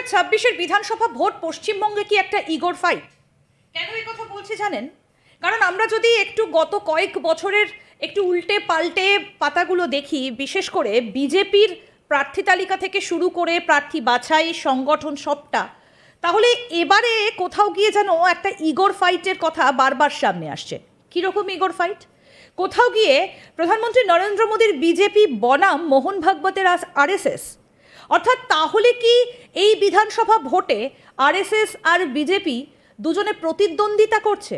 2026-এর বিধানসভা ভোট পশ্চিমবঙ্গে কি একটা ইগোর ফাইট? কেন এই কথা বলছি জানেন? কারণ আমরা যদি একটু গত কয়েক বছরের একটু উল্টে পাল্টে পাতাগুলো দেখি, বিশেষ করে বিজেপির প্রার্থী তালিকা থেকে শুরু করে প্রার্থী বাছাই, সংগঠন সবটা, তাহলে এবারে কোথাও গিয়ে যেন একটা ইগোর ফাইটের কথা বারবার সামনে আসছে। কীরকম ইগোর ফাইট? কোথাও গিয়ে প্রধানমন্ত্রী নরেন্দ্র মোদীর বিজেপি বনাম মোহন ভাগবতের আরএসএস। অর্থাৎ তাহলে কি এই বিধানসভা ভোটে আরএসএস আর বিজেপি দুজনে প্রতিদ্বন্দ্বিতা করছে?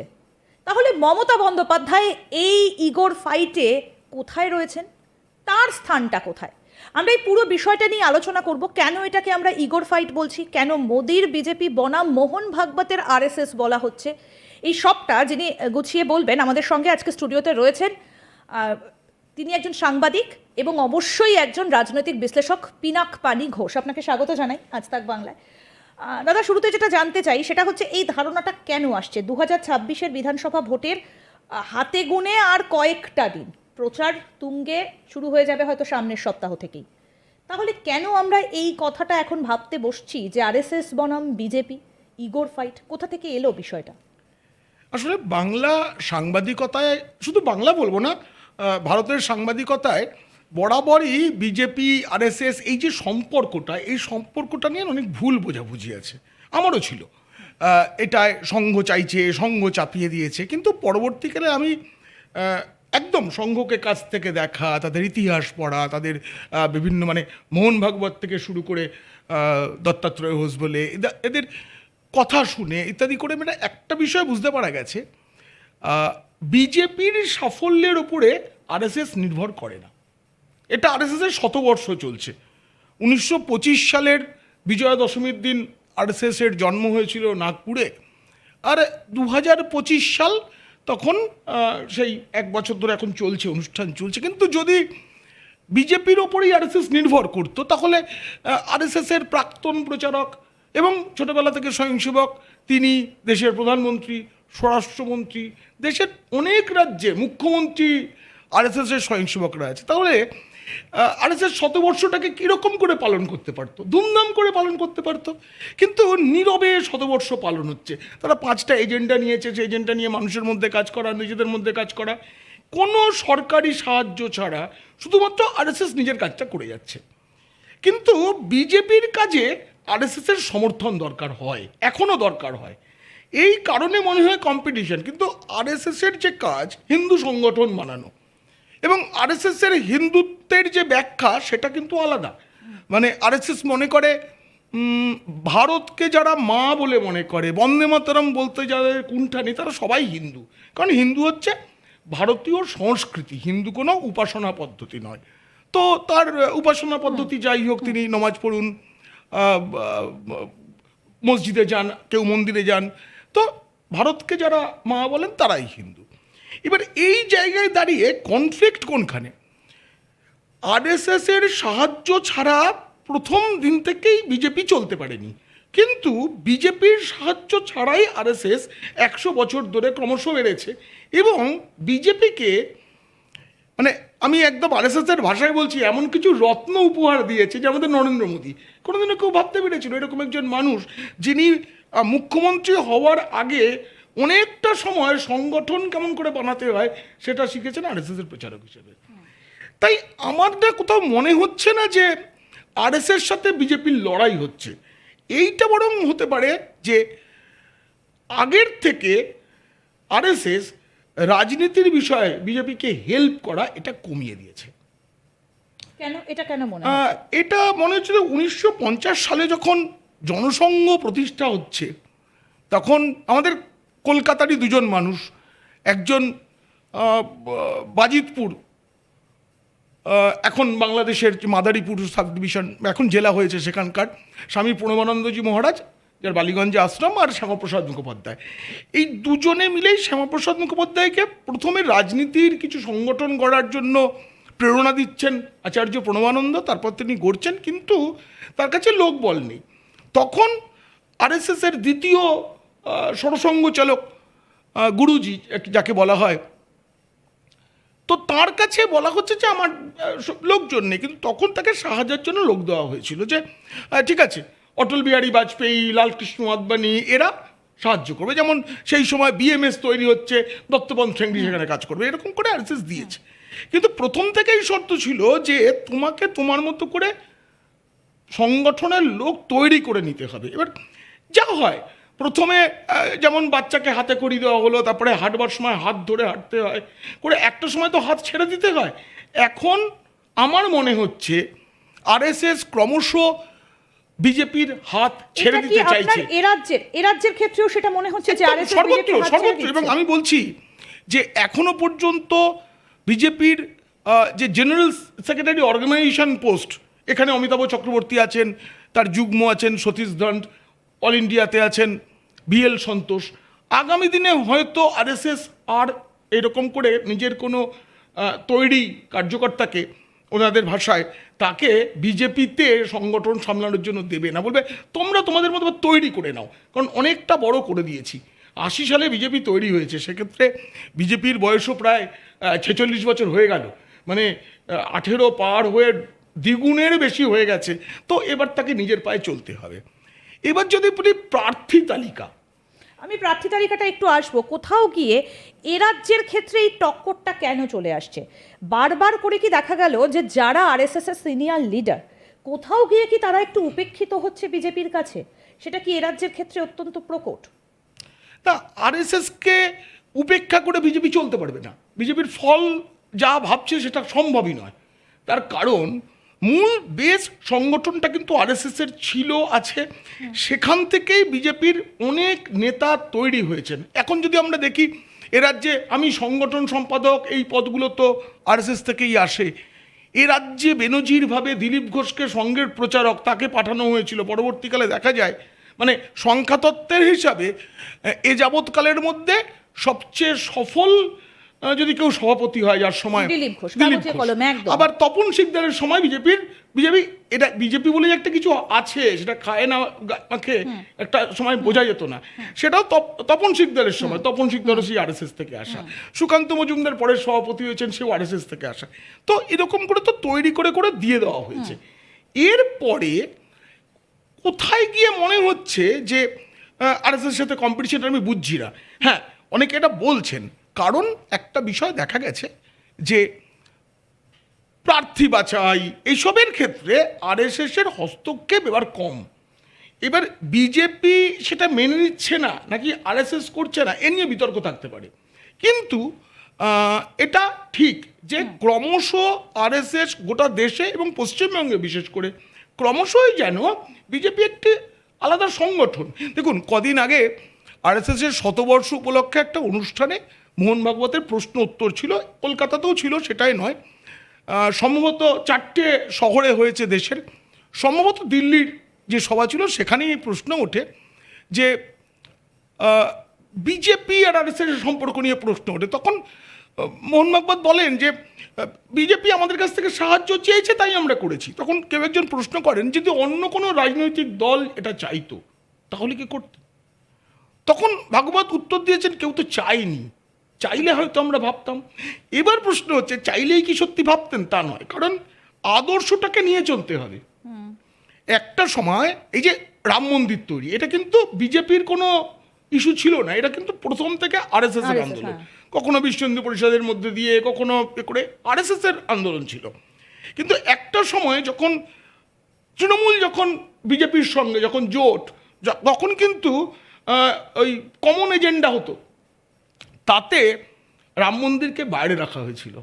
তাহলে মমতা বন্দ্যোপাধ্যায় এই ইগোর ফাইটে কোথায় রয়েছেন? তার স্থানটা কোথায়? আমরা এই পুরো বিষয়টা নিয়ে আলোচনা করব। কেন এটাকে আমরা ইগোর ফাইট বলছি, কেন মোদির বিজেপি বনাম মোহন ভাগবতের আরএসএস বলা হচ্ছে, এই সবটা যিনি গুছিয়ে বলবেন আমাদের সঙ্গে আজকে স্টুডিওতে রয়েছেন, তিনি একজন সাংবাদিক এবং অবশ্যই একজন রাজনৈতিক বিশ্লেষক, পিনাক পানি ঘোষ। আপনাকে স্বাগত জানাই আজ তাক বাংলায়। দাদা, শুরুতে যেটা জানতে চাই সেটা হচ্ছে এই ধারণাটা কেন আসছে 2026-এর বিধানসভা ভোটের হাতে গুনে আর কয়েকটা দিন, প্রচার তুঙ্গে শুরু হয়ে যাবে হয়তো সামনের সপ্তাহ থেকেই, তাহলে কেন আমরা এই কথাটা এখন ভাবতে বসছি যে আরএসএস বনাম বিজেপি ইগোর ফাইট? কোথা থেকে এলো বিষয়টা? আসলে বাংলা সাংবাদিকতায়, শুধু বাংলা বলবো না, ভারতের সাংবাদিকতায় বরাবরই বিজেপি আরএসএস এই যে সম্পর্কটা, এই সম্পর্কটা নিয়ে অনেক ভুল বোঝাবুঝি আছে। আমারও ছিল, এটায় সংঘ চাইছে, সংঘ চাপিয়ে দিয়েছে, কিন্তু পরবর্তীকালে আমি একদম সংঘকে কাছ থেকে দেখা, তাদের ইতিহাস পড়া, তাদের বিভিন্ন মোহন ভাগবত থেকে শুরু করে দত্তাত্রেয় ঘোষ বলে এদের কথা শুনে ইত্যাদি করে একটা বিষয় বুঝতে পারা গেছে, বিজেপির সাফল্যের উপরে আরএসএস নির্ভর করে না। এটা আরএসএসের শতবর্ষ চলছে। 1925 সালের বিজয়া দশমীর দিন আরএসএসের জন্ম হয়েছিল নাগপুরে, আর 2025 সাল তখন সেই এক বছর ধরে এখন চলছে, অনুষ্ঠান চলছে। কিন্তু যদি বিজেপির ওপরেই আরএসএস নির্ভর করতো, তাহলে আরএসএসের প্রাক্তন প্রচারক এবং ছোটবেলা থেকে স্বয়ংসেবক, তিনি দেশের প্রধানমন্ত্রী, স্বরাষ্ট্রমন্ত্রী, দেশের অনেক রাজ্যে মুখ্যমন্ত্রী আরএসএসের স্বয়ংসেবকরা আছে। তাহলে আরএসএস শতবর্ষটাকে কীরকম করে পালন করতে পারতো? ধুমধাম করে পালন করতে পারতো, কিন্তু নীরবে শতবর্ষ পালন হচ্ছে। তারা 5টা এজেন্ডা নিয়েছে, সেই এজেন্ডা নিয়ে মানুষের মধ্যে কাজ করা, নিজেদের মধ্যে কাজ করা, কোনো সরকারি সাহায্য ছাড়া শুধুমাত্র আরএসএস নিজের কাজটা করে যাচ্ছে। কিন্তু বিজেপির কাজে আরএসএসের সমর্থন দরকার হয়, এখনও দরকার হয়। এই কারণে মনে হয় কম্পিটিশন। কিন্তু আরএসএসের যে কাজ হিন্দু সংগঠন বানানো, এবং আরএসএসের হিন্দুত্বের যে ব্যাখ্যা সেটা কিন্তু আলাদা। আরএসএস মনে করে ভারতকে যারা মা বলে মনে করে, বন্দে মাতরম বলতে যাদের কুণ্ঠা নেই, তারা সবাই হিন্দু। কারণ হিন্দু হচ্ছে ভারতীয় সংস্কৃতি, হিন্দু কোনো উপাসনা পদ্ধতি নয়। তো তার উপাসনা পদ্ধতি যাই হোক, তিনি নমাজ পড়ুন, মসজিদে যান, কেউ মন্দিরে যান, তো ভারতকে যারা মা বলেন তারাই হিন্দু। এবার এই জায়গায় দাঁড়িয়ে কনফ্লিক্ট কোনখানে? আরএসএসের সাহায্য ছাড়া প্রথম দিন থেকেই বিজেপি চলতে পারেনি, কিন্তু বিজেপির সাহায্য ছাড়াই আরএসএস 100 বছর ধরে ক্রমশ বেড়েছে। এবং বিজেপিকে আমি একদম আরএসএসের ভাষায় বলছি, এমন কিছু রত্ন উপহার দিয়েছে যে আমাদের নরেন্দ্র মোদী কোনোদিনও কেউ ভাবতে পেরেছিল এরকম একজন মানুষ, যিনি মুখ্যমন্ত্রী হওয়ার আগে অনেকটা সময় সংগঠন কেমন করে বানাতে হয় সেটা শিখেছেন আরএসএসের প্রচারক হিসেবে। তাই আমার না কোথাও মনে হচ্ছে না যে আরএসএস সাথে বিজেপির লড়াই হচ্ছে। এইটা বরং হতে পারে যে আগের থেকে আরএসএস রাজনীতির বিষয়ে বিজেপিকে হেল্প করা এটা কমিয়ে দিয়েছে। কেন মনে হয়? এটা মনে হচ্ছে 1950 সালে যখন জনসংঘ প্রতিষ্ঠা হচ্ছে, তখন আমাদের কলকাতারই দুজন মানুষ, একজন বাজিতপুর, এখন বাংলাদেশের মাদারীপুর সাব ডিভিশন, এখন জেলা হয়েছে, সেখানকার স্বামী প্রণবানন্দজি মহারাজ, যার বালিগঞ্জে আশ্রম, আর শ্যামাপ্রসাদ মুখোপাধ্যায়, এই দুজনে মিলেই শ্যামাপ্রসাদ মুখোপাধ্যায়কে প্রথমে রাজনীতির কিছু সংগঠন গড়ার জন্য প্রেরণা দিচ্ছেন আচার্য প্রণবানন্দ, তারপর তিনি গড়ছেন, কিন্তু তার কাছে লোকবল নেই। তখন আরএসএসের দ্বিতীয় সরসঙ্ঘ চালক গুরুজি যাকে বলা হয়, তো তার কাছে বলা হচ্ছে যে আমার লোকজন নেই, কিন্তু তখন তাকে সাহায্যের জন্য লোক দেওয়া হয়েছিল, যে ঠিক আছে অটল বিহারী বাজপেয়ী, লালকৃষ্ণ আদবানি এরা সাহায্য করবে, যেমন সেই সময় বিএমএস তৈরি হচ্ছে, দত্তবন ঠেঙ্গড়ি সেখানে কাজ করবে, এরকম করে আরএসএস দিয়েছে। কিন্তু প্রথম থেকেই শর্ত ছিল যে তোমাকে তোমার মতো করে সংগঠনের লোক তৈরি করে নিতে হবে। এবার যা হয়, প্রথমে যেমন বাচ্চাকে হাতে করি দেওয়া হলো, তারপরে হাঁটবার সময় হাত ধরে হাঁটতে হয়, করে একটা সময় তো হাত ছেড়ে দিতে হয়। এখন আমার মনে হচ্ছে আরএসএস ক্রমশ বিজেপির হাত ছেড়ে এটা কি দিতে আপনার চাইছে এরাজ্যের ক্ষেত্রেও সেটা মনে হচ্ছে যে আরএসএস সর্বত্র বিজেপির হাত ছেড়ে সর্বত্র। এবং দিচ্ছে? আমি বলছি যে এখনো পর্যন্ত বিজেপির যে জেনারেল সেক্রেটারি অর্গানাইজেশন পোস্ট, এখানে অমিতাভ চক্রবর্তী আছেন, তার যুগ্ম আছেন সতীশ দণ্ড, অল ইন্ডিয়াতে আছেন বিএল সন্তোষ। আগামী দিনে হয়তো আরএসএস আর এরকম করে নিজের কোনো তৈরি কার্যকর্তাকে, ওনাদের ভাষায়, তাকে বিজেপিতে সংগঠন সামলানোর জন্য দেবে না, বলবে তোমরা তোমাদের মতো তৈরি করে নাও, কারণ অনেকটা বড় করে দিয়েছি। 80 সালে বিজেপি তৈরি হয়েছে, সেক্ষেত্রে বিজেপির বয়সও প্রায় 46 বছর হয়ে গেল, মানে 18 পার হয়ে দ্বিগুণের বেশি হয়ে গেছে। তো এবার তাকে নিজের পায়ে চলতে হবে। এবার যদি বলি প্রার্থী তালিকা, আমি প্রার্থী তালিকাটা একটু আসবো। কোথাও গিয়ে এ রাজ্যের ক্ষেত্রে এই টক্করটা কেন চলে আসছে? বারবার করে কি দেখা গেল যে যারা আরএসএস এর সিনিয়র লিডার, কোথাও গিয়ে কি তারা একটু উপেক্ষিত হচ্ছে বিজেপির কাছে? সেটা কি এ রাজ্যের ক্ষেত্রে অত্যন্ত প্রকট? তা আরএসএসকে উপেক্ষা করে বিজেপি চলতে পারবে না। বিজেপির ফল যা ভাবছে সেটা সম্ভবই নয়। তার কারণ মূল বেস সংগঠনটা কিন্তু আরএসএসের ছিল, আছে। সেখান থেকেই বিজেপির অনেক নেতা তৈরি হয়েছেন। এখন যদি আমরা দেখি এ রাজ্যে, আমি সংগঠন সম্পাদক, এই পদগুলো তো আরএসএস থেকেই আসে। এ রাজ্যে বেনজিরভাবে দিলীপ ঘোষকে সঙ্গের প্রচারক, তাকে পাঠানো হয়েছিল। পরবর্তীকালে দেখা যায়, মানে সংখ্যাতত্ত্বের হিসাবে এ যাবৎকালের মধ্যে সবচেয়ে সফল যদি কেউ সভাপতি হয়, যার সময় দিলীপ ঘোষ, দিলীপ কাগজে ঘোষ। কলমে একদম। আবার তপন শিকদারের সময় বিজেপি এটা বিজেপি বলে একটা কিছু আছে, সেটা খায় না মাখে একটা সময় বোঝা যেত না, সেটাও তপন শিকদারের সময়। তপন শিকদারও সেই আরএসএস থেকে আসা। সুকান্ত মজুমদার পরে সভাপতি হয়েছেন, সেও আরএসএস থেকে আসা। তো এরকম করে তো তৈরি করে করে দিয়ে দেওয়া হয়েছে। এরপরে কোথায় গিয়ে মনে হচ্ছে যে আরএসএস সাথে কম্পিটিশন, আমি বুঝছি না। হ্যাঁ, অনেকে এটা বলছেন, কারণ একটা বিষয় দেখা গেছে যে প্রার্থী বাছাই এইসবের ক্ষেত্রে আরএসএসের হস্তক্ষেপ এবার কম। এবার বিজেপি সেটা মেনে নিচ্ছে না, নাকি আরএসএস করছে না, এ নিয়ে বিতর্ক থাকতে পারে। কিন্তু এটা ঠিক যে ক্রমশ আরএসএস গোটা দেশে এবং পশ্চিমবঙ্গে বিশেষ করে ক্রমশই যেন বিজেপি একটি আলাদা সংগঠন। দেখুন, কদিন আগে আরএসএসের শতবর্ষ উপলক্ষে একটা অনুষ্ঠানে মোহন ভাগবতের প্রশ্ন উত্তর ছিল, কলকাতাতেও ছিল, সেটাই নয়, সম্ভবত 4টে শহরে হয়েছে দেশের, সম্ভবত দিল্লির যে সভা ছিল সেখানেই এই প্রশ্ন ওঠে যে বিজেপি আর আরএসএসের সম্পর্ক নিয়ে প্রশ্ন ওঠে। তখন মোহন ভাগবত বলেন যে বিজেপি আমাদের কাছ থেকে সাহায্য চেয়েছে, তাই আমরা করেছি। তখন কেউ একজন প্রশ্ন করেন, যদি অন্য কোনো রাজনৈতিক দল এটা চাইতো তাহলে কি করত? তখন ভাগবত উত্তর দিয়েছেন, কেউ তো চায়নি, চাইলে হয়তো আমরা ভাবতাম। এবার প্রশ্ন হচ্ছে, চাইলেই কি সত্যি ভাবতেন? তা নয়, কারণ আদর্শটাকে নিয়ে চলতে হবে। একটা সময় এই যে রাম মন্দির তৈরি, এটা কিন্তু বিজেপির কোনো ইস্যু ছিল না, এটা কিন্তু প্রথম থেকে আরএসএস এর আন্দোলন। কখনো বিশ্ব হিন্দু পরিষদের মধ্যে দিয়ে, কখনো করে আরএসএস এর আন্দোলন ছিল। কিন্তু একটা সময় যখন তৃণমূল, যখন বিজেপির সঙ্গে যখন জোট, তখন কিন্তু ওই কমন এজেন্ডা হতো, তাতে রাম মন্দিরকে বাইরে রাখা হয়েছিল।